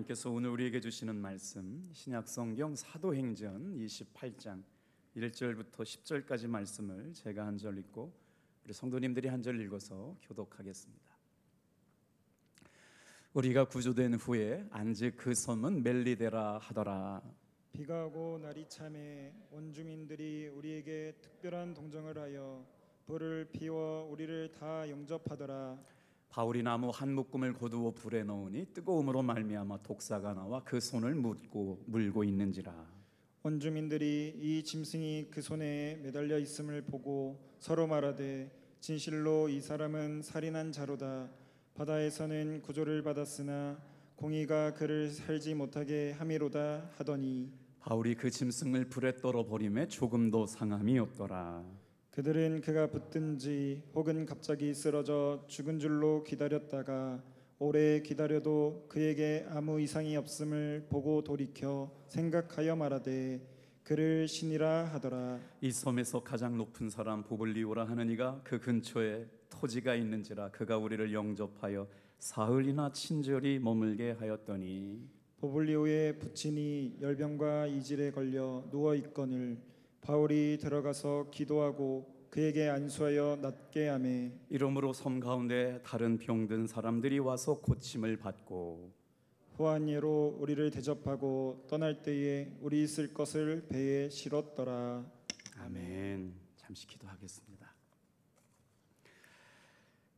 하나님께서 오늘 우리에게 주시는 말씀, 신약성경 사도행전 28장 1절부터 10절까지 말씀을 제가 한 절 읽고 우리 성도님들이 한 절 읽어서 교독하겠습니다. 우리가 구조된 후에 안직 그 섬은 멜리데라 하더라. 비가 오고 날이 참에 온 주민들이 우리에게 특별한 동정을 하여 불을 피워 우리를 다 영접하더라. 바울이 나무 한 묶음을 거두어 불에 넣으니 뜨거움으로 말미암아 독사가 나와 그 손을 물고 있는지라. 온 주민들이 이 짐승이 그 손에 매달려 있음을 보고 서로 말하되 진실로 이 사람은 살인한 자로다. 바다에서는 구조를 받았으나 공의가 그를 살지 못하게 함이로다 하더니 바울이 그 짐승을 불에 떨어 버림에 조금도 상함이 없더라. 그들은 그가 붙든지 혹은 갑자기 쓰러져 죽은 줄로 기다렸다가 오래 기다려도 그에게 아무 이상이 없음을 보고 돌이켜 생각하여 말하되 그를 신이라 하더라. 이 섬에서 가장 높은 사람 부블리오라 하는 이가 그 근처에 토지가 있는지라 그가 우리를 영접하여 사흘이나 친절히 머물게 하였더니 보블리오의 부친이 열병과 이질에 걸려 누워 있거늘 바울이 들어가서 기도하고 그에게 안수하여 낫게 하매 이러므로 섬 가운데 다른 병든 사람들이 와서 고침을 받고 후한 예로 우리를 대접하고 떠날 때에 우리 있을 것을 배에 실었더라. 아멘. 잠시 기도하겠습니다.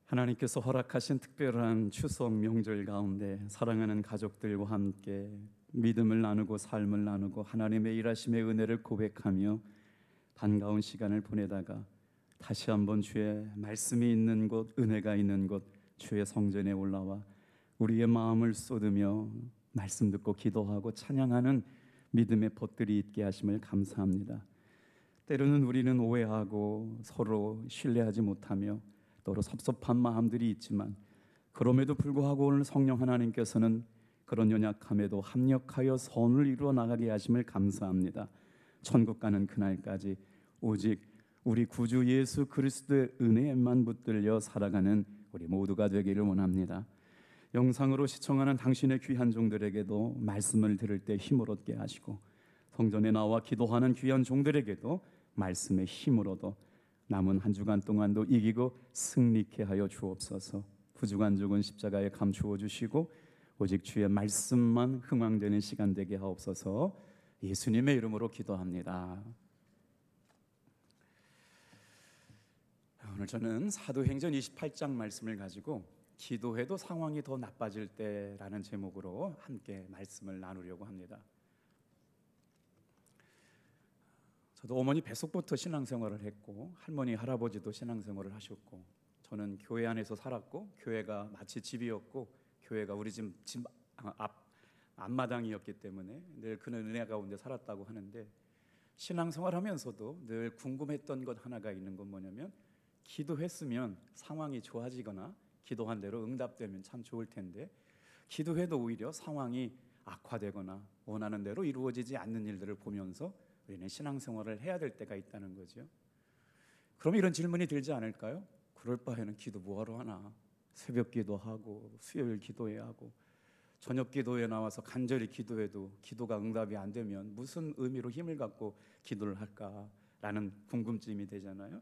하나님께서 허락하신 특별한 추석 명절 가운데 사랑하는 가족들과 함께 믿음을 나누고 삶을 나누고 하나님의 일하심의 은혜를 고백하며 반가운 시간을 보내다가 다시 한번 주의 말씀이 있는 곳, 은혜가 있는 곳, 주의 성전에 올라와 우리의 마음을 쏟으며 말씀 듣고 기도하고 찬양하는 믿음의 벗들이 있게 하심을 감사합니다. 때로는 우리는 오해하고 서로 신뢰하지 못하며 서로 섭섭한 마음들이 있지만 그럼에도 불구하고 오늘 성령 하나님께서는 그런 연약함에도 합력하여 선을 이루어 나가게 하심을 감사합니다. 천국 가는 그날까지 오직 우리 구주 예수 그리스도의 은혜에만 붙들려 살아가는 우리 모두가 되기를 원합니다. 영상으로 시청하는 당신의 귀한 종들에게도 말씀을 들을 때 힘을 얻게 하시고 성전에 나와 기도하는 귀한 종들에게도 말씀의 힘을 얻어 남은 한 주간 동안도 이기고 승리케 하여 주옵소서. 부족한 죽은 십자가에 감추어 주시고 오직 주의 말씀만 흥왕되는 시간 되게 하옵소서. 예수님의 이름으로 기도합니다. 오늘 저는 사도행전 28장 말씀을 가지고 기도해도 상황이 더 나빠질 때라는 제목으로 함께 말씀을 나누려고 합니다. 저도 어머니 뱃속부터 신앙생활을 했고 할머니 할아버지도 신앙생활을 하셨고 저는 교회 안에서 살았고 교회가 마치 집이었고 교회가 우리 집 앞마당이었기 때문에 늘 그는 은혜 가운데 살았다고 하는데 신앙생활하면서도 늘 궁금했던 것 하나가 있는 건 뭐냐면 기도했으면 상황이 좋아지거나 기도한 대로 응답되면 참 좋을 텐데 기도해도 오히려 상황이 악화되거나 원하는 대로 이루어지지 않는 일들을 보면서 우리는 신앙생활을 해야 될 때가 있다는 거죠. 그럼 이런 질문이 들지 않을까요? 그럴 바에는 기도 뭐하러 하나? 새벽 기도하고 수요일 기도해야 하고 저녁 기도에 나와서 간절히 기도해도 기도가 응답이 안 되면 무슨 의미로 힘을 갖고 기도를 할까라는 궁금증이 되잖아요.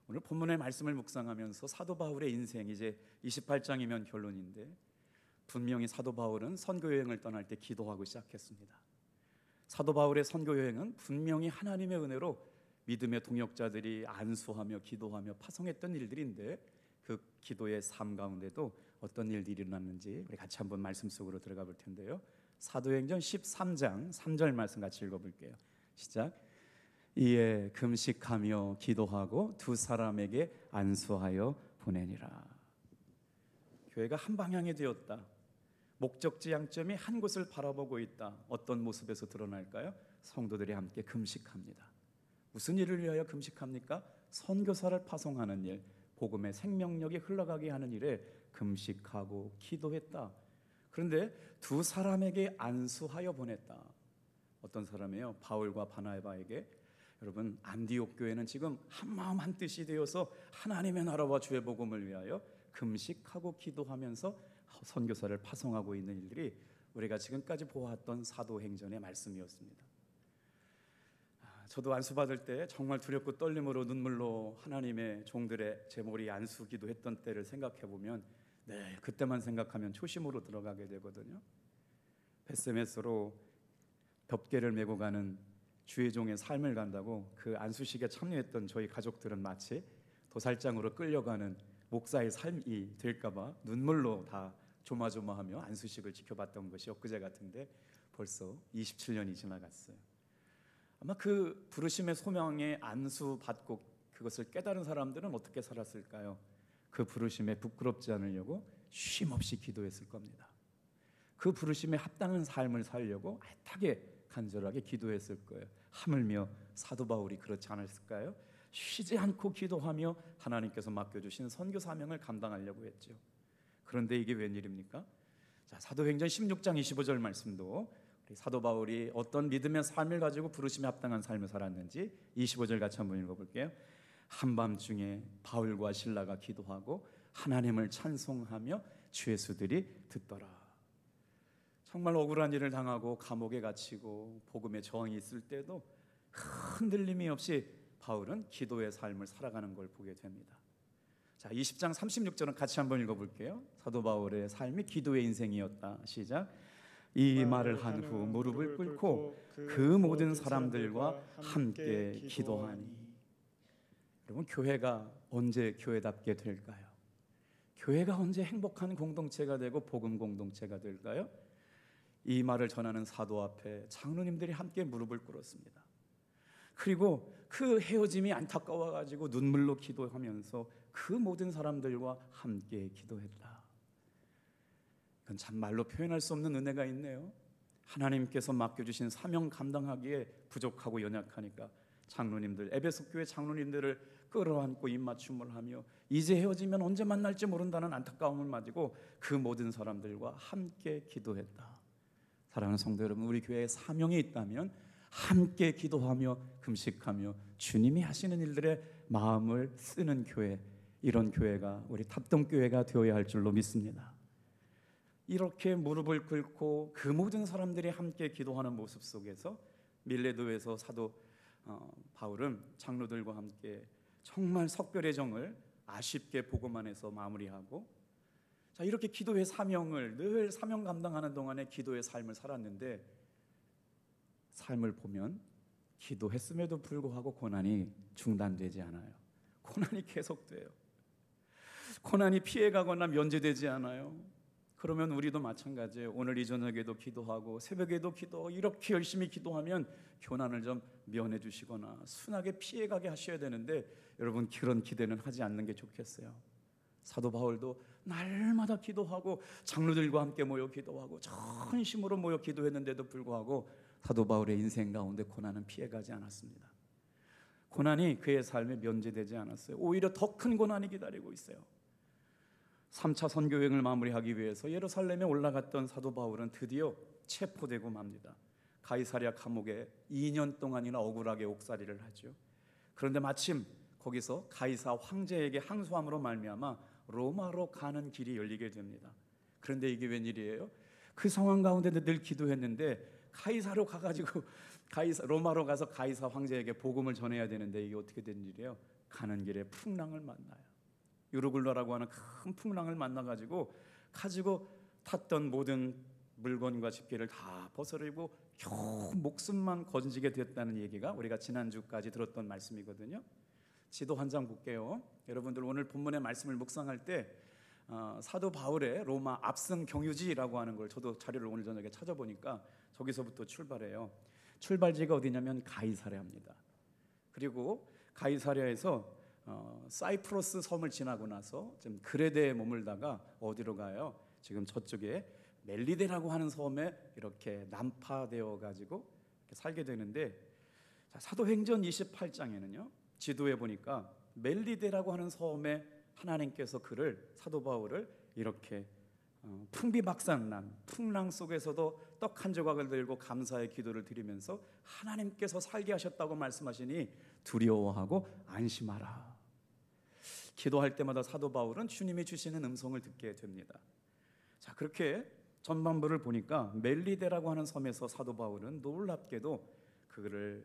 오늘 본문의 말씀을 묵상하면서 사도 바울의 인생 이제 28장이면 결론인데 분명히 사도 바울은 선교 여행을 떠날 때 기도하고 시작했습니다. 사도 바울의 선교 여행은 분명히 하나님의 은혜로 믿음의 동역자들이 안수하며 기도하며 파송했던 일들인데 그 기도의 삶 가운데도 어떤 일들이 일어났는지 우리 같이 한번 말씀 속으로 들어가 볼 텐데요. 사도행전 13장 3절 말씀 같이 읽어볼게요. 시작. 이에 금식하며 기도하고 두 사람에게 안수하여 보내니라. 교회가 한 방향이 되었다. 목적지 양점이 한 곳을 바라보고 있다. 어떤 모습에서 드러날까요? 성도들이 함께 금식합니다. 무슨 일을 위하여 금식합니까? 선교사를 파송하는 일, 복음의 생명력이 흘러가게 하는 일에 금식하고 기도했다. 그런데 두 사람에게 안수하여 보냈다. 어떤 사람이에요? 바울과 바나바에게. 여러분 안디옥 교회는 지금 한마음 한뜻이 되어서 하나님의 나라와 주의 복음을 위하여 금식하고 기도하면서 선교사를 파송하고 있는 일들이 우리가 지금까지 보았던 사도행전의 말씀이었습니다. 저도 안수 받을 때 정말 두렵고 떨림으로 눈물로 하나님의 종들의 제물이 안수기도 했던 때를 생각해 보면 그때만 생각하면 초심으로 들어가게 되거든요. 베세메스로 덮개를 메고 가는 주의 종의 삶을 간다고 그 안수식에 참여했던 저희 가족들은 마치 도살장으로 끌려가는 목사의 삶이 될까봐 눈물로 다 조마조마하며 안수식을 지켜봤던 것이 엊그제 같은데 벌써 27년이 지나갔어요. 아마 그 부르심의 소명에 안수 받고 그것을 깨달은 사람들은 어떻게 살았을까요? 그 부르심에 부끄럽지 않으려고 쉼없이 기도했을 겁니다. 그 부르심에 합당한 삶을 살려고 애타게 간절하게 기도했을 거예요. 하물며 사도 바울이 그렇지 않았을까요? 쉬지 않고 기도하며 하나님께서 맡겨주신 선교 사명을 감당하려고 했죠. 그런데 이게 웬일입니까? 자, 사도행전 16장 25절 말씀도 우리 사도 바울이 어떤 믿음의 삶을 가지고 부르심에 합당한 삶을 살았는지 25절 같이 한번 읽어볼게요. 한밤중에 바울과 실라가 기도하고 하나님을 찬송하며 주의 수들이 듣더라. 정말 억울한 일을 당하고 감옥에 갇히고 복음의 저항이 있을 때도 흔들림이 없이 바울은 기도의 삶을 살아가는 걸 보게 됩니다. 자, 20장 36절은 같이 한번 읽어볼게요. 사도 바울의 삶이 기도의 인생이었다. 시작. 이 말을 한 후 무릎을 꿇고 그 모든 사람들과 함께 기도하니. 여러분, 교회가 언제 교회답게 될까요? 교회가 언제 행복한 공동체가 되고 복음 공동체가 될까요? 이 말을 전하는 사도 앞에 장로님들이 함께 무릎을 꿇었습니다. 그리고 그 헤어짐이 안타까워가지고 눈물로 기도하면서 그 모든 사람들과 함께 기도했다. 이건 참 말로 표현할 수 없는 은혜가 있네요. 하나님께서 맡겨주신 사명 감당하기에 부족하고 연약하니까 장로님들, 에베소 교회 장로님들을 끌어안고 입맞춤을 하며 이제 헤어지면 언제 만날지 모른다는 안타까움을 가지고 그 모든 사람들과 함께 기도했다. 사랑하는 성도 여러분, 우리 교회에 사명이 있다면 함께 기도하며 금식하며 주님이 하시는 일들의 마음을 쓰는 교회, 이런 교회가 우리 탑동교회가 되어야 할 줄로 믿습니다. 이렇게 무릎을 꿇고 그 모든 사람들이 함께 기도하는 모습 속에서 밀레도에서 사도 바울은 장로들과 함께 정말 석별의 정을 아쉽게 복음 안에서 마무리하고, 자, 이렇게 기도의 사명을 늘 사명 감당하는 동안에 기도의 삶을 살았는데, 삶을 보면 기도했음에도 불구하고 고난이 중단되지 않아요. 고난이 계속돼요. 고난이 피해가거나 면제되지 않아요. 그러면 우리도 마찬가지예요. 오늘 이 저녁에도 기도하고 새벽에도 기도하고 이렇게 열심히 기도하면 고난을 좀 면해 주시거나 순하게 피해가게 하셔야 되는데, 여러분, 그런 기대는 하지 않는 게 좋겠어요. 사도 바울도 날마다 기도하고 장로들과 함께 모여 기도하고 전심으로 모여 기도했는데도 불구하고 사도 바울의 인생 가운데 고난은 피해가지 않았습니다. 고난이 그의 삶에 면제되지 않았어요. 오히려 더 큰 고난이 기다리고 있어요. 3차 선교 여행을 마무리하기 위해서 예루살렘에 올라갔던 사도 바울은 드디어 체포되고 맙니다. 가이사랴 감옥에 2년 동안이나 억울하게 옥살이를 하죠. 그런데 마침 거기서 가이사 황제에게 항소함으로 말미암아 로마로 가는 길이 열리게 됩니다. 그런데 이게 웬일이에요? 그 상황 가운데 늘 기도했는데 가이사로 가가지고 로마로 가서 가이사 황제에게 복음을 전해야 되는데 이게 어떻게 된 일이에요? 가는 길에 풍랑을 만나요. 유르굴라라고 하는 큰 풍랑을 만나가지고 가지고 탔던 모든 물건과 집게를 다 벗어버리고 겨우 목숨만 건지게 됐다는 얘기가 우리가 지난주까지 들었던 말씀이거든요. 지도 한 장 볼게요. 여러분들 오늘 본문의 말씀을 묵상할 때 사도 바울의 로마 압승 경유지라고 하는 걸 저도 자료를 오늘 저녁에 찾아보니까 저기서부터 출발해요. 출발지가 어디냐면 가이사랴입니다. 그리고 가이사랴에서 사이프러스 섬을 지나고 나서 지금 그레데에 머물다가 어디로 가요? 지금 저쪽에 멜리데라고 하는 섬에 이렇게 난파되어 가지고 살게 되는데, 자, 사도행전 28장에는요 지도에 보니까 멜리데라고 하는 섬에 하나님께서 그를, 사도 바울을 이렇게 풍비박산난 풍랑 속에서도 떡 한 조각을 들고 감사의 기도를 드리면서 하나님께서 살게 하셨다고 말씀하시니 두려워하고 안심하라. 기도할 때마다 사도 바울은 주님이 주시는 음성을 듣게 됩니다. 자, 그렇게 전반부를 보니까 멜리데라고 하는 섬에서 사도 바울은 놀랍게도 그를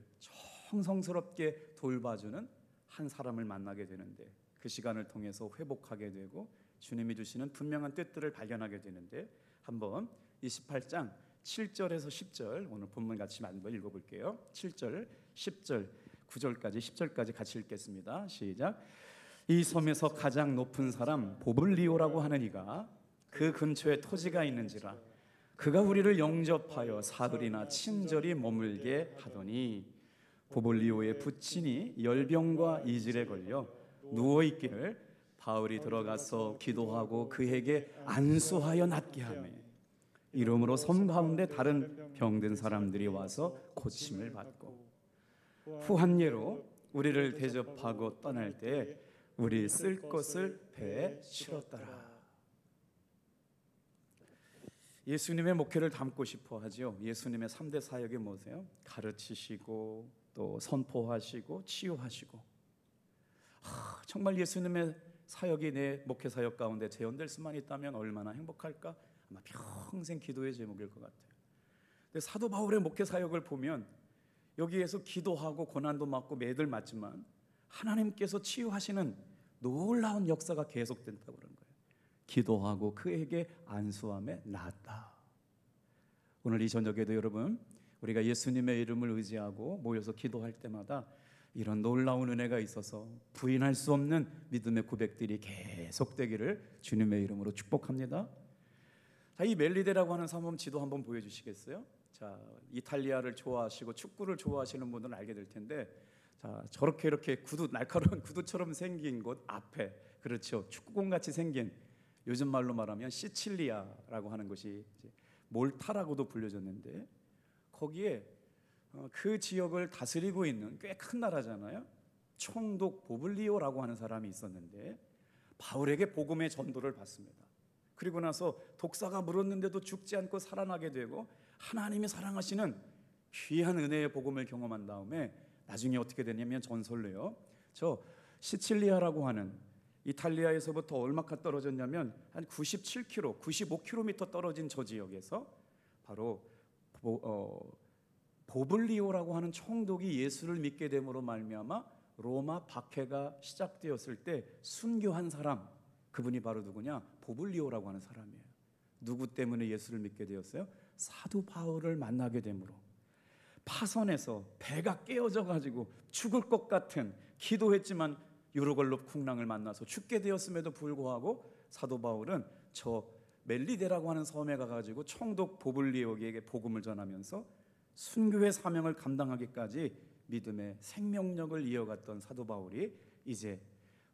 정성스럽게 돌봐주는 한 사람을 만나게 되는데, 그 시간을 통해서 회복하게 되고 주님이 주시는 분명한 뜻들을 발견하게 되는데, 한번 28장 7절에서 10절 오늘 본문 같이 한번 읽어볼게요. 7절, 10절, 9절까지 10절까지 같이 읽겠습니다. 시작. 이 섬에서 가장 높은 사람 보블리오라고 하는 이가 그 근처에 토지가 있는지라 그가 우리를 영접하여 사흘이나 친절히 머물게 하더니, 보블리오의 부친이 열병과 이질에 걸려 누워있기를 바울이 들어가서 기도하고 그에게 안수하여 낫게 하며, 이러므로 섬 가운데 다른 병든 사람들이 와서 고침을 받고, 후한 예로 우리를 대접하고 떠날 때 우리 쓸 것을 배에 실었더라. 예수님의 목회를 담고 싶어 하죠. 예수님의 3대 사역이 뭐세요? 가르치시고 또 선포하시고 치유하시고. 정말 예수님의 사역이 내 목회 사역 가운데 재현될 수만 있다면 얼마나 행복할까? 아마 평생 기도의 제목일 것 같아요. 근데 사도 바울의 목회 사역을 보면 여기에서 기도하고 고난도 맞고 매들 맞지만 하나님께서 치유하시는 놀라운 역사가 계속된다고 그런 거예요. 기도하고 그에게 안수함에 낫다. 오늘 이 저녁에도 여러분, 우리가 예수님의 이름을 의지하고 모여서 기도할 때마다 이런 놀라운 은혜가 있어서 부인할 수 없는 믿음의 고백들이 계속되기를 주님의 이름으로 축복합니다. 자, 이 멜리데라고 하는 섬 지도 한번 보여주시겠어요? 자, 이탈리아를 좋아하시고 축구를 좋아하시는 분들은 알게 될 텐데, 자, 저렇게 이렇게 구두, 날카로운 구두처럼 생긴 곳 앞에, 그렇죠, 축구공 같이 생긴, 요즘 말로 말하면 시칠리아라고 하는 것이 몰타라고도 불려졌는데, 거기에 그 지역을 다스리고 있는 꽤 큰 나라잖아요. 총독 보블리오라고 하는 사람이 있었는데 바울에게 복음의 전도를 받습니다. 그리고 나서 독사가 물었는데도 죽지 않고 살아나게 되고 하나님이 사랑하시는 귀한 은혜의 복음을 경험한 다음에 나중에 어떻게 되냐면 전설로요, 저 시칠리아라고 하는 이탈리아에서부터 얼마큼 떨어졌냐면 한 97km, 95km 떨어진 저 지역에서 바로 보블리오라고 하는 총독이 예수를 믿게 됨으로 말미암아 로마 박해가 시작되었을 때 순교한 사람, 그분이 바로 누구냐? 보블리오라고 하는 사람이에요. 누구 때문에 예수를 믿게 되었어요? 사도 바울을 만나게 됨으로. 파선에서 배가 깨어져 가지고 죽을 것 같은, 기도했지만 유로걸로 풍랑을 만나서 죽게 되었음에도 불구하고 사도 바울은 저 멜리데라고 하는 섬에 가가지고 총독 보블리오에게 복음을 전하면서 순교의 사명을 감당하기까지 믿음의 생명력을 이어갔던 사도 바울이 이제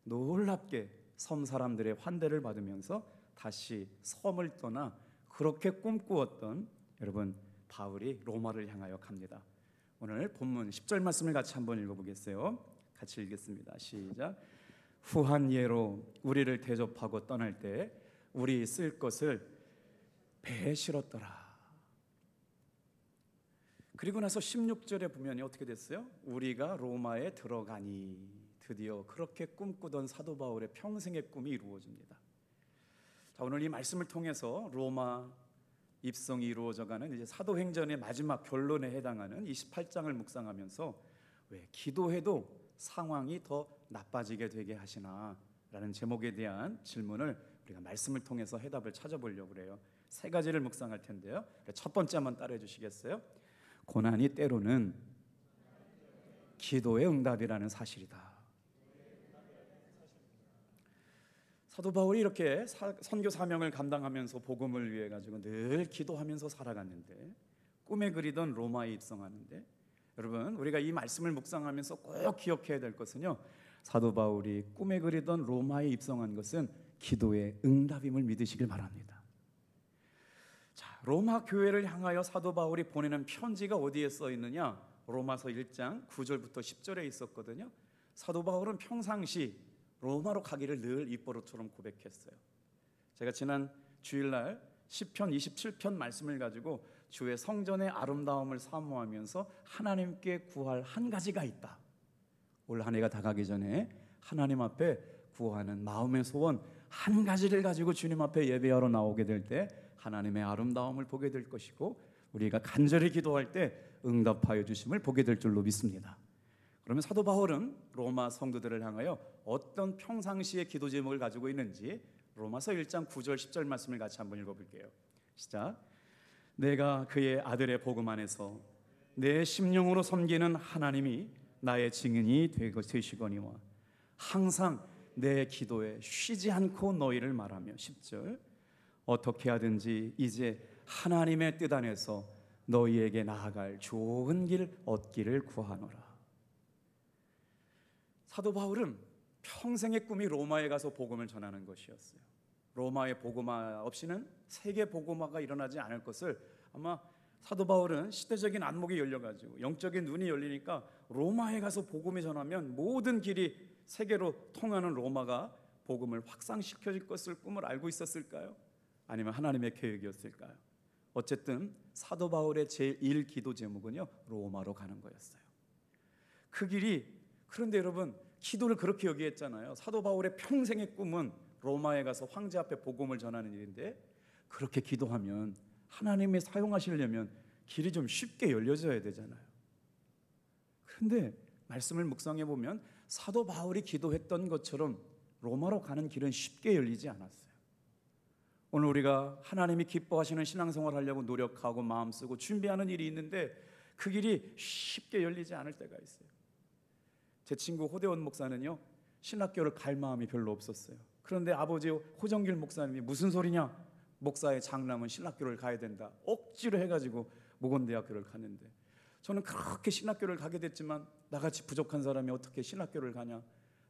놀랍게 섬 사람들의 환대를 받으면서 다시 섬을 떠나 그렇게 꿈꾸었던 여러분 바울이 로마를 향하여 갑니다. 오늘 본문 10절 말씀을 같이 한번 읽어보겠어요. 같이 읽겠습니다. 시작. 후한 예로 우리를 대접하고 떠날 때 우리 쓸 것을 배에 실었더라. 그리고 나서 16절에 보면 어떻게 됐어요? 우리가 로마에 들어가니. 드디어 그렇게 꿈꾸던 사도 바울의 평생의 꿈이 이루어집니다. 자, 오늘 이 말씀을 통해서 로마 입성이 이루어져가는 이제 사도행전의 마지막 결론에 해당하는 28장을 묵상하면서 왜 기도해도 상황이 더 나빠지게 되게 하시나 라는 제목에 대한 질문을 우리가 말씀을 통해서 해답을 찾아보려고 그래요. 세 가지를 묵상할 텐데요. 첫 번째 한번 따라해 주시겠어요? 고난이 때로는 기도의 응답이라는 사실이다. 사도 바울이 이렇게 선교 사명을 감당하면서 복음을 위해 가지고 늘 기도하면서 살아갔는데, 꿈에 그리던 로마에 입성하는데, 여러분 우리가 이 말씀을 묵상하면서 꼭 기억해야 될 것은요, 사도 바울이 꿈에 그리던 로마에 입성한 것은 기도의 응답임을 믿으시길 바랍니다. 자, 로마 교회를 향하여 사도 바울이 보내는 편지가 어디에 써 있느냐? 로마서 1장 9절부터 10절에 있었거든요. 사도 바울은 평상시 로마로 가기를 늘 입버릇처럼 고백했어요. 제가 지난 주일날 시편 27편 말씀을 가지고 주의 성전의 아름다움을 사모하면서 하나님께 구할 한 가지가 있다. 올 한 해가 다가기 전에 하나님 앞에 구하는 마음의 소원 한 가지를 가지고 주님 앞에 예배하러 나오게 될 때 하나님의 아름다움을 보게 될 것이고 우리가 간절히 기도할 때 응답하여 주심을 보게 될 줄로 믿습니다. 그러면 사도 바울은 로마 성도들을 향하여 어떤 평상시의 기도 제목을 가지고 있는지 로마서 1장 9절 10절 말씀을 같이 한번 읽어볼게요. 시작. 내가 그의 아들의 복음 안에서 내 심령으로 섬기는 하나님이 나의 증인이 되시거니와 항상 내 기도에 쉬지 않고 너희를 말하며 10절 어떻게 하든지 이제 하나님의 뜻 안에서 너희에게 나아갈 좋은 길 얻기를 구하노라. 사도 바울은 평생의 꿈이 로마에 가서 복음을 전하는 것이었어요. 로마의 복음화 없이는 세계 복음화가 일어나지 않을 것을 아마 사도 바울은 시대적인 안목이 열려가지고 영적인 눈이 열리니까 로마에 가서 복음이 전하면 모든 길이 세계로 통하는 로마가 복음을 확산시켜줄 것을 꿈을 알고 있었을까요? 아니면 하나님의 계획이었을까요? 어쨌든 사도 바울의 제1 기도 제목은요, 로마로 가는 거였어요. 그 길이, 그런데 여러분 기도를 그렇게 여기했잖아요. 사도 바울의 평생의 꿈은 로마에 가서 황제 앞에 복음을 전하는 일인데 그렇게 기도하면 하나님이 사용하시려면 길이 좀 쉽게 열려져야 되잖아요. 그런데 말씀을 묵상해 보면 사도 바울이 기도했던 것처럼 로마로 가는 길은 쉽게 열리지 않았어요. 오늘 우리가 하나님이 기뻐하시는 신앙생활 하려고 노력하고 마음 쓰고 준비하는 일이 있는데 그 길이 쉽게 열리지 않을 때가 있어요. 제 친구 호대원 목사는요, 신학교를 갈 마음이 별로 없었어요. 그런데 아버지 호정길 목사님이 무슨 소리냐, 목사의 장남은 신학교를 가야 된다, 억지로 해가지고 모건대학교를 갔는데 저는 그렇게 신학교를 가게 됐지만 나같이 부족한 사람이 어떻게 신학교를 가냐.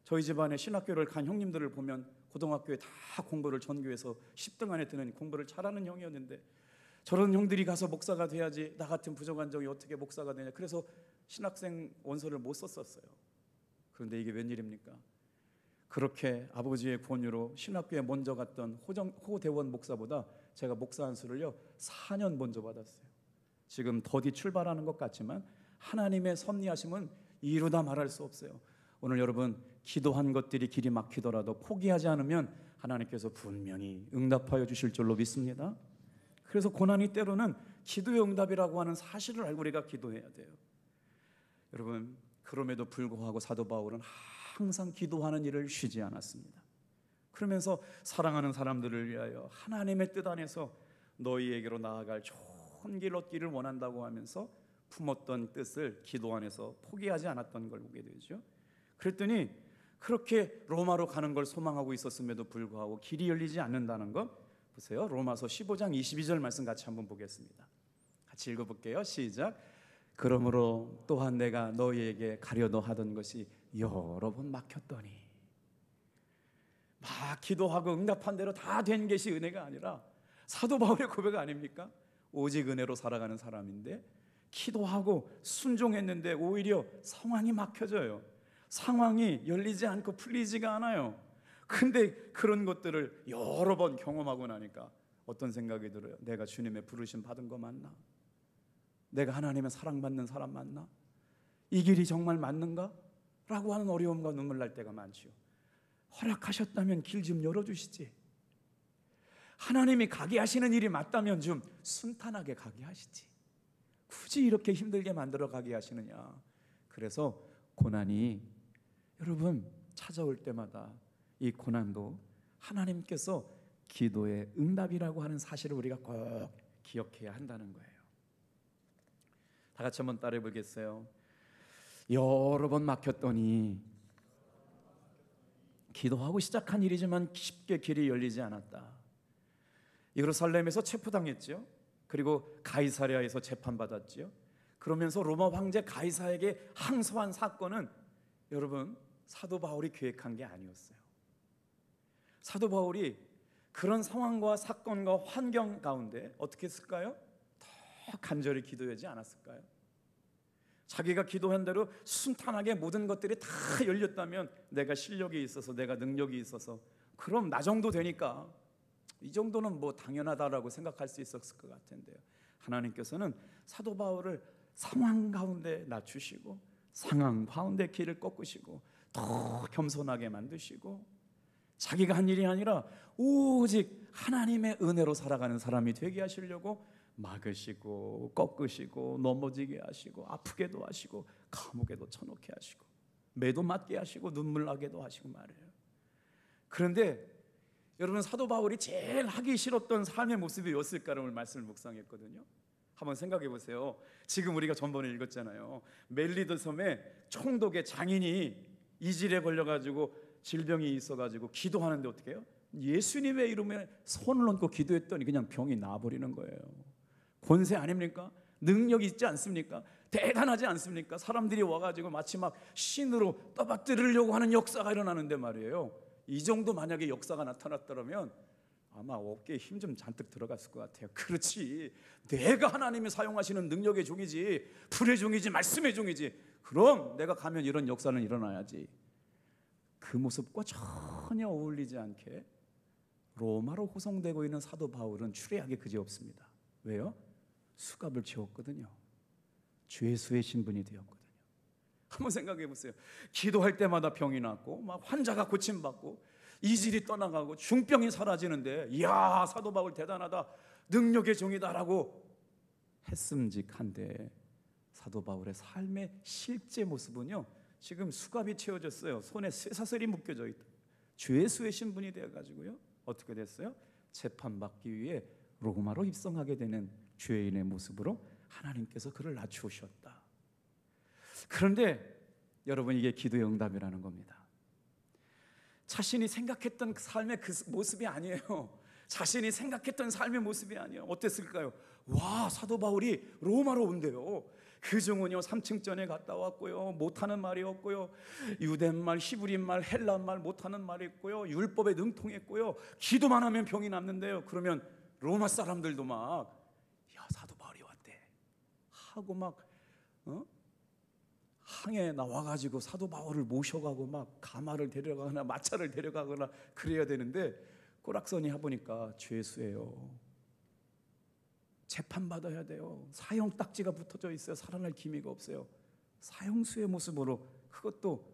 저희 집안에 신학교를 간 형님들을 보면 고등학교에 다 공부를 전교에서 10등 안에 드는 공부를 잘하는 형이었는데 저런 형들이 가서 목사가 돼야지 나 같은 부족한 종이 어떻게 목사가 되냐. 그래서 신학생 원서를 못 썼었어요. 그런데 이게 웬일입니까? 그렇게 아버지의 권유로 신학교에 먼저 갔던 호대원 목사보다 제가 목사 안수를요 4년 먼저 받았어요. 지금 더디 출발하는 것 같지만 하나님의 섭리하심은 이루다 말할 수 없어요. 오늘 여러분 기도한 것들이 길이 막히더라도 포기하지 않으면 하나님께서 분명히 응답하여 주실 줄로 믿습니다. 그래서 고난이 때로는 기도의 응답이라고 하는 사실을 알고 우리가 기도해야 돼요. 여러분 그럼에도 불구하고 사도 바울은 항상 기도하는 일을 쉬지 않았습니다. 그러면서 사랑하는 사람들을 위하여 하나님의 뜻 안에서 너희에게로 나아갈 좋은 길 얻기를 원한다고 하면서 품었던 뜻을 기도 안에서 포기하지 않았던 걸 보게 되죠. 그랬더니 그렇게 로마로 가는 걸 소망하고 있었음에도 불구하고 길이 열리지 않는다는 것 보세요. 로마서 15장 22절 말씀 같이 한번 보겠습니다. 같이 읽어볼게요. 시작. 그러므로 또한 내가 너희에게 가려도 하던 것이 여러 번 막혔더니, 막 기도하고 응답한 대로 다 된 것이 은혜가 아니라 사도 바울의 고백 아닙니까? 오직 은혜로 살아가는 사람인데 기도하고 순종했는데 오히려 상황이 막혀져요. 상황이 열리지 않고 풀리지가 않아요. 근데 그런 것들을 여러 번 경험하고 나니까 어떤 생각이 들어요? 내가 주님의 부르심 받은 거 맞나? 내가 하나님의 사랑받는 사람 맞나? 이 길이 정말 맞는가? 라고 하는 어려움과 눈물 날 때가 많지요. 허락하셨다면 길 좀 열어주시지. 하나님이 가게 하시는 일이 맞다면 좀 순탄하게 가게 하시지. 굳이 이렇게 힘들게 만들어 가게 하시느냐. 그래서 고난이 여러분 찾아올 때마다 이 고난도 하나님께서 기도의 응답이라고 하는 사실을 우리가 꼭 기억해야 한다는 거예요. 다 같이 한번 따라해 보겠어요. 여러 번 막혔더니 기도하고 시작한 일이지만 쉽게 길이 열리지 않았다. 예루살렘에서 체포당했죠. 그리고 가이사랴에서 재판받았죠. 그러면서 로마 황제 가이사에게 항소한 사건은 여러분 사도 바울이 계획한 게 아니었어요. 사도 바울이 그런 상황과 사건과 환경 가운데 어떻게 했을까요? 더 간절히 기도하지 않았을까요? 자기가 기도한 대로 순탄하게 모든 것들이 다 열렸다면 내가 실력이 있어서 내가 능력이 있어서 그럼 나 정도 되니까 이 정도는 뭐 당연하다라고 생각할 수 있었을 것 같은데요. 하나님께서는 사도 바울을 상황 가운데 낮추시고 상황 가운데 길을 꺾으시고 더 겸손하게 만드시고 자기가 한 일이 아니라 오직 하나님의 은혜로 살아가는 사람이 되게 하시려고 막으시고 꺾으시고 넘어지게 하시고 아프게도 하시고 감옥에도 쳐넣게 하시고 매도 맞게 하시고 눈물 나게도 하시고 말이에요. 그런데 여러분, 사도 바울이 제일 하기 싫었던 삶의 모습이 무엇일까를 오늘 말씀을 묵상했거든요. 한번 생각해 보세요. 지금 우리가 전번에 읽었잖아요. 멜리드 섬에 총독의 장인이 이질에 걸려가지고 질병이 있어가지고 기도하는데 어떻게 해요? 예수님의 이름에 손을 얹고 기도했더니 그냥 병이 나아버리는 거예요. 권세 아닙니까? 능력이 있지 않습니까? 대단하지 않습니까? 사람들이 와가지고 마치 막 신으로 떠받들으려고 하는 역사가 일어나는데 말이에요. 이 정도 만약에 역사가 나타났더라면 아마 어깨에 힘 좀 잔뜩 들어갔을 것 같아요. 그렇지, 내가 하나님이 사용하시는 능력의 종이지, 불의 종이지, 말씀의 종이지, 그럼 내가 가면 이런 역사는 일어나야지. 그 모습과 전혀 어울리지 않게 로마로 호송되고 있는 사도 바울은 추레하게 그지없습니다. 왜요? 수갑을 채웠거든요. 죄수의 신분이 되었거든요. 한번 생각해 보세요. 기도할 때마다 병이 났고 막 환자가 고침받고 이질이 떠나가고 중병이 사라지는데, 이야, 사도 바울 대단하다, 능력의 종이다라고 했음직한데 사도 바울의 삶의 실제 모습은요, 지금 수갑이 채워졌어요. 손에 쇠사슬이 묶여져 있다. 죄수의 신분이 되어가지고요, 어떻게 됐어요? 재판받기 위해 로마로 입성하게 되는 죄인의 모습으로 하나님께서 그를 낮추셨다. 그런데 여러분, 이게 기도의 응답이라는 겁니다. 자신이 생각했던 삶의 그 모습이 아니에요. 자신이 생각했던 삶의 모습이 아니에요. 어땠을까요? 와, 사도 바울이 로마로 온대요. 그 종은요 3층 전에 갔다 왔고요, 못하는 말이 없고요, 유대말, 히브리말, 헬라말 못하는 말이 있고요, 율법에 능통했고요, 기도만 하면 병이 낫는데요. 그러면 로마 사람들도 막, 야, 사도 바울이 왔대 하고 막 항에 나와가지고 사도 바울을 모셔가고 막 가마를 데려가거나 마차를 데려가거나 그래야 되는데, 꼬락서니 해보니까 죄수예요. 재판받아야 돼요. 사형 딱지가 붙어져 있어요. 살아날 기미가 없어요. 사형수의 모습으로, 그것도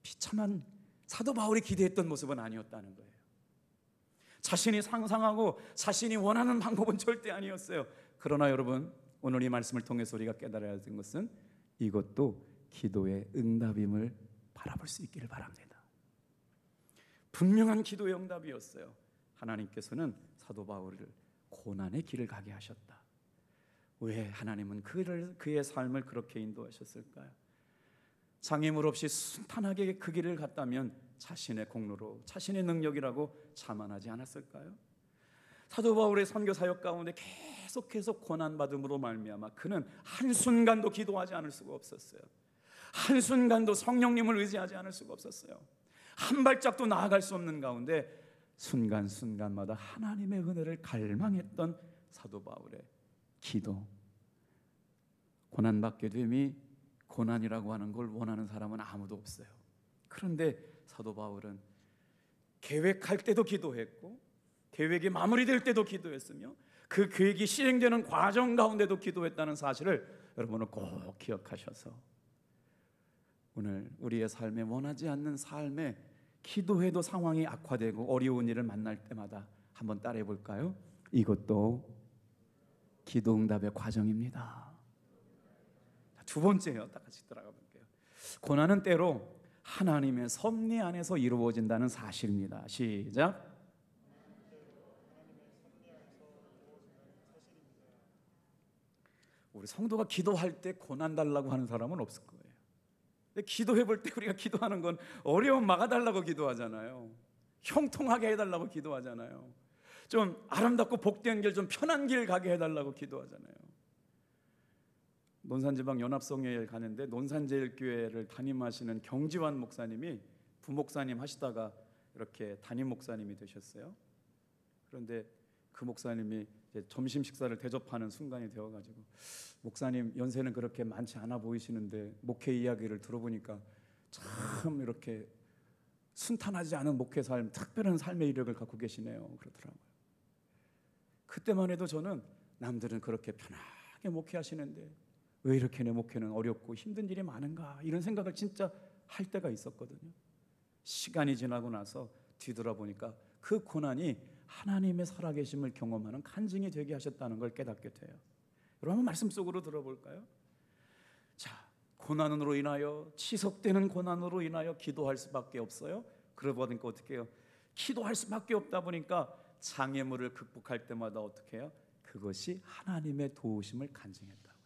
비참한 사도 바울이 기대했던 모습은 아니었다는 거예요. 자신이 상상하고 자신이 원하는 방법은 절대 아니었어요. 그러나 여러분, 오늘 이 말씀을 통해서 우리가 깨달아야 되는 것은 이것도 기도의 응답임을 바라볼 수 있기를 바랍니다. 분명한 기도의 응답이었어요. 하나님께서는 사도 바울을 고난의 길을 가게 하셨다. 왜 하나님은 그의 삶을 그렇게 인도하셨을까요? 장애물 없이 순탄하게 그 길을 갔다면 자신의 공로로, 자신의 능력이라고 자만하지 않았을까요? 사도 바울의 선교 사역 가운데 계속해서 고난받음으로 말미암아 그는 한순간도 기도하지 않을 수가 없었어요. 한순간도 성령님을 의지하지 않을 수가 없었어요. 한 발짝도 나아갈 수 없는 가운데 순간순간마다 하나님의 은혜를 갈망했던 사도 바울의 기도. 고난받게 됨이 고난이라고 하는 걸 원하는 사람은 아무도 없어요. 그런데 사도 바울은 계획할 때도 기도했고, 계획이 마무리될 때도 기도했으며, 그 계획이 실행되는 과정 가운데도 기도했다는 사실을 여러분은 꼭 기억하셔서 오늘 우리의 삶에, 원하지 않는 삶에 기도해도 상황이 악화되고 어려운 일을 만날 때마다 한번 따라해 볼까요? 이것도 기도 응답의 과정입니다. 두 번째요, 다 같이 들어가 볼게요. 고난은 때로 하나님의 섭리 안에서 이루어진다는 사실입니다. 시작. 우리 성도가 기도할 때 고난 달라고 하는 사람은 없을 거예요. 근데 기도해 볼 때 우리가 기도하는 건 어려움 막아달라고 기도하잖아요. 형통하게 해달라고 기도하잖아요. 좀 아름답고 복된 길, 좀 편한 길 가게 해달라고 기도하잖아요. 논산지방연합성회에 가는데 논산제일교회를 담임하시는 경지환 목사님이 부목사님 하시다가 이렇게 담임 목사님이 되셨어요. 그런데 그 목사님이 이제 점심 식사를 대접하는 순간이 되어가지고, 목사님 연세는 그렇게 많지 않아 보이시는데 목회 이야기를 들어보니까 참 이렇게 순탄하지 않은 목회 삶, 특별한 삶의 이력을 갖고 계시네요, 그러더라고요. 그때만 해도 저는 남들은 그렇게 편하게 목회하시는데 왜 이렇게 내 목회는 어렵고 힘든 일이 많은가, 이런 생각을 진짜 할 때가 있었거든요. 시간이 지나고 나서 뒤돌아보니까 그 고난이 하나님의 살아계심을 경험하는 간증이 되게 하셨다는 걸 깨닫게 돼요. 여러분 한번 말씀 속으로 들어볼까요? 자, 고난으로 인하여, 치석되는 고난으로 인하여 기도할 수밖에 없어요. 그러다 보니까 어떻게 해요? 기도할 수밖에 없다 보니까 장애물을 극복할 때마다 어떻게 해요? 그것이 하나님의 도우심을 간증했다고.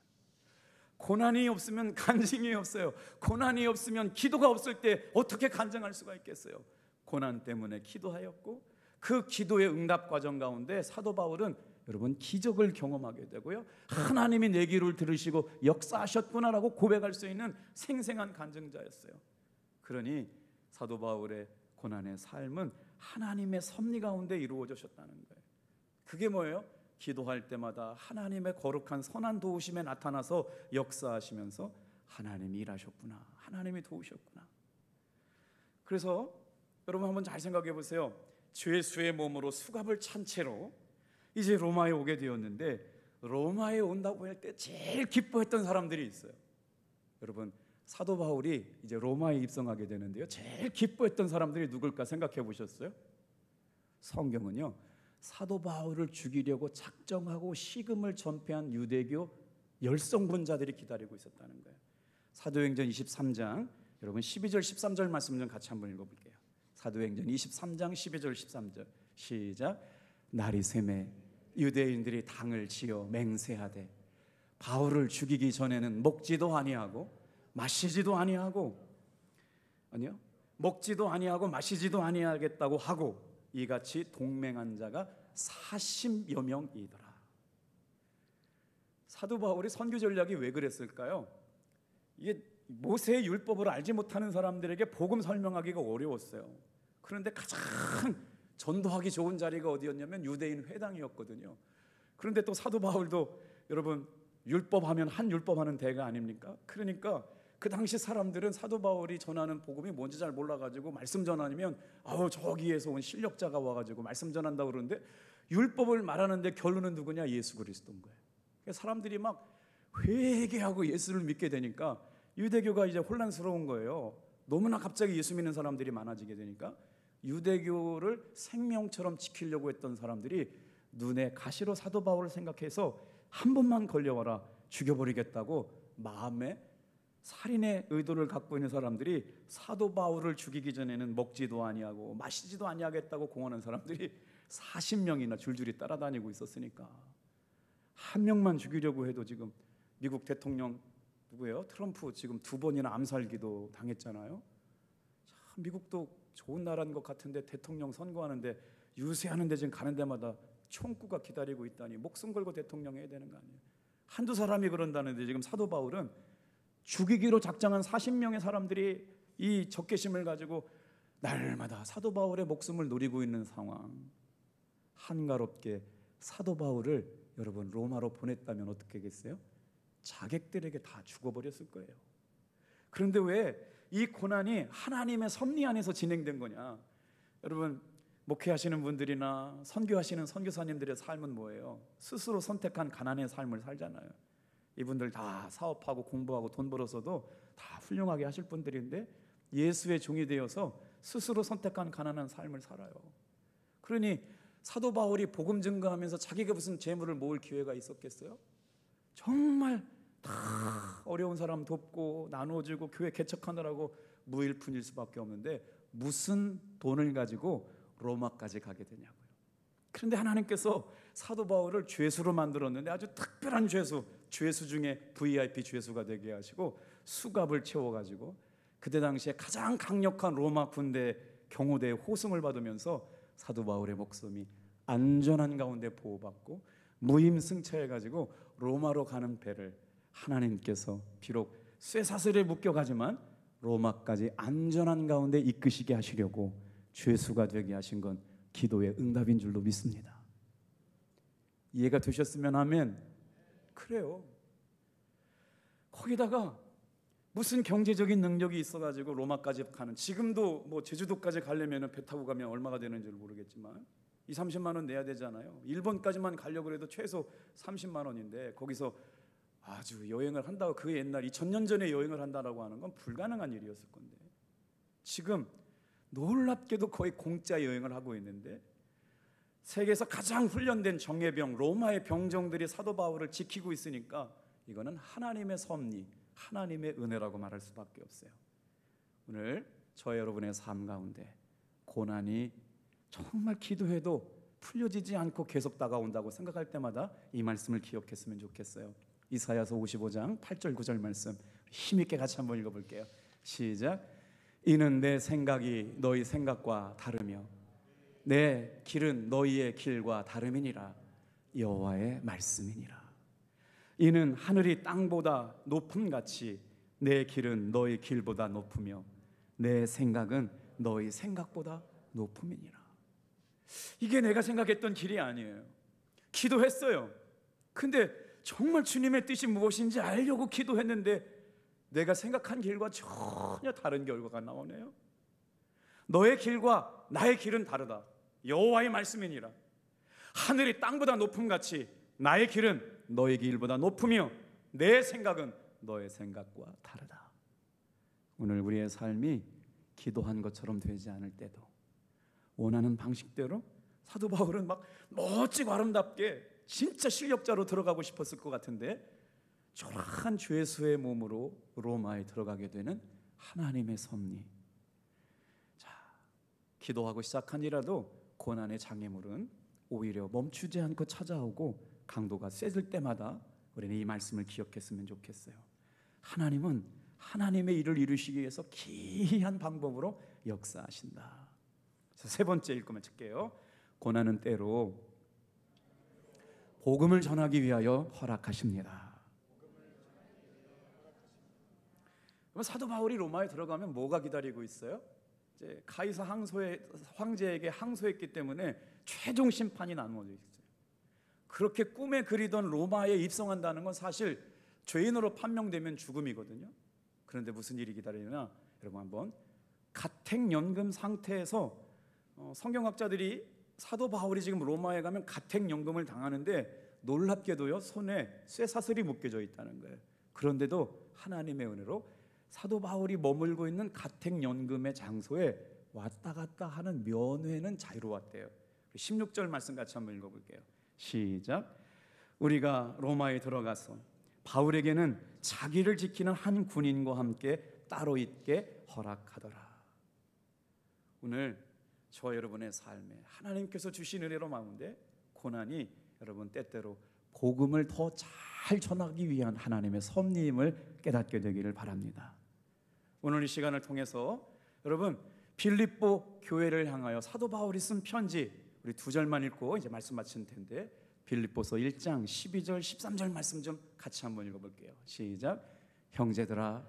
고난이 없으면 간증이 없어요. 고난이 없으면 기도가 없을 때 어떻게 간증할 수가 있겠어요? 고난 때문에 기도하였고 그 기도의 응답 과정 가운데 사도 바울은 여러분 기적을 경험하게 되고요, 하나님이 내 기도를 들으시고 역사하셨구나라고 고백할 수 있는 생생한 간증자였어요. 그러니 사도 바울의 고난의 삶은 하나님의 섭리 가운데 이루어졌다는 거예요. 그게 뭐예요? 기도할 때마다 하나님의 거룩한 선한 도우심에 나타나서 역사하시면서 하나님이 일하셨구나, 하나님이 도우셨구나. 그래서 여러분 한번 잘 생각해 보세요. 죄수의 몸으로 수갑을 찬 채로 이제 로마에 오게 되었는데, 로마에 온다고 할 때 제일 기뻐했던 사람들이 있어요. 여러분 사도 바울이 이제 로마에 입성하게 되는데요, 제일 기뻐했던 사람들이 누굴까 생각해 보셨어요? 성경은요, 사도 바울을 죽이려고 작정하고 식음을 전폐한 유대교 열성군자들이 기다리고 있었다는 거예요. 사도행전 23장 여러분 12절 13절 말씀 좀 같이 한번 읽어볼게요. 사도행전 23장 12절 13절 시작. 날이 새매 유대인들이 당을 지어 맹세하되 바울을 죽이기 전에는 먹지도 아니하고 마시지도 아니하고 먹지도 아니하고 마시지도 아니하겠다고 하고 이같이 동맹한 자가 40여 명이더라. 사도 바울의 선교 전략이 왜 그랬을까요? 이게 모세의 율법을 알지 못하는 사람들에게 복음 설명하기가 어려웠어요. 그런데 가장 전도하기 좋은 자리가 어디였냐면 유대인 회당이었거든요. 그런데 또 사도 바울도 여러분 율법하면 한 율법하는 대가 아닙니까? 그러니까 그 당시 사람들은 사도 바울이 전하는 복음이 뭔지 잘 몰라가지고 말씀 전하면 저기에서 온 실력자가 와가지고 말씀 전한다고 그러는데, 율법을 말하는데 결론은 누구냐? 예수 그리스도인 거예요. 사람들이 막 회개하고 예수를 믿게 되니까 유대교가 이제 혼란스러운 거예요. 너무나 갑자기 예수 믿는 사람들이 많아지게 되니까 유대교를 생명처럼 지키려고 했던 사람들이 눈에 가시로 사도 바울을 생각해서 한 번만 걸려와라 죽여버리겠다고 마음에 살인의 의도를 갖고 있는 사람들이 사도 바울을 죽이기 전에는 먹지도 아니하고 마시지도 아니하겠다고 공언한 사람들이 40명이나 줄줄이 따라다니고 있었으니까, 한 명만 죽이려고 해도 지금 미국 대통령 누구예요? 트럼프 지금 2번이나 암살기도 당했잖아요. 참 미국도 좋은 나라인 것 같은데 대통령 선거하는데 유세하는데 지금 가는 데마다 총구가 기다리고 있다니 목숨 걸고 대통령 해야 되는 거 아니에요? 한두 사람이 그런다는데 지금 사도 바울은 죽이기로 작정한 40명의 사람들이 이 적개심을 가지고 날마다 사도 바울의 목숨을 노리고 있는 상황. 한가롭게 사도 바울을 여러분 로마로 보냈다면 어떻게 하겠어요? 자객들에게 다 죽어버렸을 거예요. 그런데 왜 이 고난이 하나님의 섭리 안에서 진행된 거냐? 여러분 목회하시는 분들이나 선교하시는 선교사님들의 삶은 뭐예요? 스스로 선택한 가난의 삶을 살잖아요. 이분들 다 사업하고 공부하고 돈 벌어서도 다 훌륭하게 하실 분들인데 예수의 종이 되어서 스스로 선택한 가난한 삶을 살아요. 그러니 사도 바울이 복음 증거하면서 자기가 무슨 재물을 모을 기회가 있었겠어요? 정말 다 어려운 사람 돕고 나눠주고 교회 개척하느라고 무일푼일 수밖에 없는데 무슨 돈을 가지고 로마까지 가게 되냐고요. 그런데 하나님께서 사도 바울을 죄수로 만들었는데 아주 특별한 죄수 중에 VIP 죄수가 되게 하시고 수갑을 채워가지고 그때 당시에 가장 강력한 로마 군대 경호대의 호송을 받으면서 사도 바울의 목숨이 안전한 가운데 보호받고 무임승차해가지고 로마로 가는 배를 하나님께서 비록 쇠사슬에 묶여가지만 로마까지 안전한 가운데 이끄시게 하시려고 죄수가 되게 하신 건 기도의 응답인 줄로 믿습니다. 이해가 되셨으면 하면 그래요. 거기다가 무슨 경제적인 능력이 있어가지고 로마까지 가는, 지금도 뭐 제주도까지 가려면 배 타고 가면 얼마가 되는지 모르겠지만 20-30만 원 내야 되잖아요. 일본까지만 가려고 해도 최소 30만 원인데 거기서 아주 여행을 한다고, 그 옛날 2000년 전에 여행을 한다라고 하는 건 불가능한 일이었을 건데 지금 놀랍게도 거의 공짜 여행을 하고 있는데 세계에서 가장 훈련된 정예병 로마의 병정들이 사도 바울을 지키고 있으니까 이거는 하나님의 섭리, 하나님의 은혜라고 말할 수밖에 없어요. 오늘 저 여러분의 삶 가운데 고난이 정말 기도해도 풀려지지 않고 계속 다가온다고 생각할 때마다 이 말씀을 기억했으면 좋겠어요. 이사야서 55장 8절 9절 말씀 힘있게 같이 한번 읽어볼게요. 시작. 이는 내 생각이 너희 생각과 다르며 내 길은 너희의 길과 다름이니라. 여호와의 말씀이니라. 이는 하늘이 땅보다 높음같이 내 길은 너희 길보다 높으며 내 생각은 너희 생각보다 높음이니라. 이게 내가 생각했던 길이 아니에요. 기도했어요. 근데 정말 주님의 뜻이 무엇인지 알려고 기도했는데 내가 생각한 길과 전혀 다른 결과가 나오네요. 너의 길과 나의 길은 다르다. 여호와의 말씀이니라. 하늘이 땅보다 높음같이 나의 길은 너의 길보다 높으며 내 생각은 너의 생각과 다르다. 오늘 우리의 삶이 기도한 것처럼 되지 않을 때도 원하는 방식대로 사도 바울은 막 멋지고 아름답게 진짜 실력자로 들어가고 싶었을 것 같은데 초라한 죄수의 몸으로 로마에 들어가게 되는 하나님의 섭리. 자, 기도하고 시작한 이라도 고난의 장애물은 오히려 멈추지 않고 찾아오고 강도가 세질 때마다 우리는 이 말씀을 기억했으면 좋겠어요. 하나님은 하나님의 일을 이루시기 위해서 기이한 방법으로 역사하신다. 세 번째 읽으면 칠게요. 고난은 때로 복음을 전하기 위하여 허락하십니다. 그럼 사도 바울이 로마에 들어가면 뭐가 기다리고 있어요? 이제 가이사 황제에게 항소했기 때문에 최종 심판이 나누어져 있어요. 그렇게 꿈에 그리던 로마에 입성한다는 건 사실 죄인으로 판명되면 죽음이거든요. 그런데 무슨 일이 기다리느냐? 여러분 한번 가택연금 상태에서 성경학자들이 사도 바울이 지금 로마에 가면 가택연금을 당하는데 놀랍게도요 손에 쇠사슬이 묶여져 있다는 거예요. 그런데도 하나님의 은혜로 사도 바울이 머물고 있는 가택연금의 장소에 왔다 갔다 하는 면회는 자유로웠대요. 16절 말씀 같이 한번 읽어볼게요. 시작. 우리가 로마에 들어가서 바울에게는 자기를 지키는 한 군인과 함께 따로 있게 허락하더라. 오늘 저 여러분의 삶에 하나님께서 주신 은혜로 마운데 고난이 여러분 때때로 복음을 더 잘 전하기 위한 하나님의 섭리임을 깨닫게 되기를 바랍니다. 오늘 이 시간을 통해서 여러분 빌립보 교회를 향하여 사도 바울이 쓴 편지 우리 두 절만 읽고 이제 말씀 마칠 텐데 빌립보서 1장 12절 13절 말씀 좀 같이 한번 읽어볼게요. 시작. 형제들아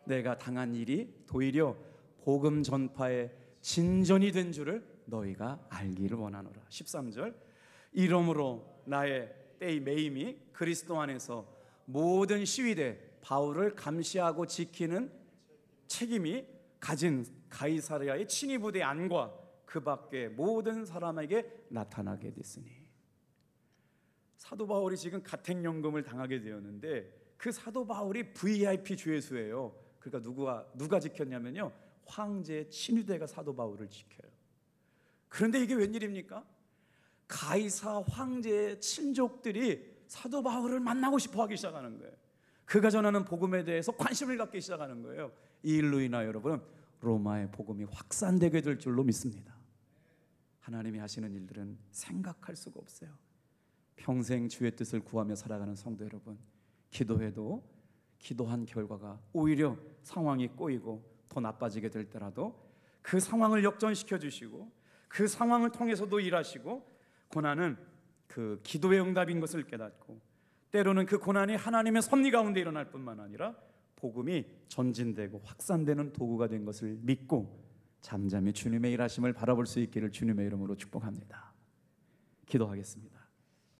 내가 당한 일이 도리어 복음 전파에 진전이 된 줄을 너희가 알기를 원하노라. 13절. 이러므로 나의 때의 매임이 그리스도 안에서 모든 시위대 바울을 감시하고 지키는 책임이 가진 가이사랴의 친위부대 안과 그 밖에 모든 사람에게 나타나게 됐으니. 사도 바울이 지금 가택연금을 당하게 되었는데 그 사도 바울이 VIP 죄수예요. 그러니까 누가 지켰냐면요 황제의 친위대가 사도 바울을 지켜요. 그런데 이게 웬일입니까? 가이사 황제의 친족들이 사도 바울을 만나고 싶어 하기 시작하는 거예요. 그가 전하는 복음에 대해서 관심을 갖기 시작하는 거예요. 이 일로 인하여 여러분 로마의 복음이 확산되게 될 줄로 믿습니다. 하나님이 하시는 일들은 생각할 수가 없어요. 평생 주의 뜻을 구하며 살아가는 성도 여러분, 기도해도 기도한 결과가 오히려 상황이 꼬이고 더 나빠지게 될 때라도 그 상황을 역전시켜 주시고 그 상황을 통해서도 일하시고 고난은 그 기도의 응답인 것을 깨닫고 때로는 그 고난이 하나님의 섭리 가운데 일어날 뿐만 아니라 복음이 전진되고 확산되는 도구가 된 것을 믿고 잠잠히 주님의 일하심을 바라볼 수 있기를 주님의 이름으로 축복합니다. 기도하겠습니다.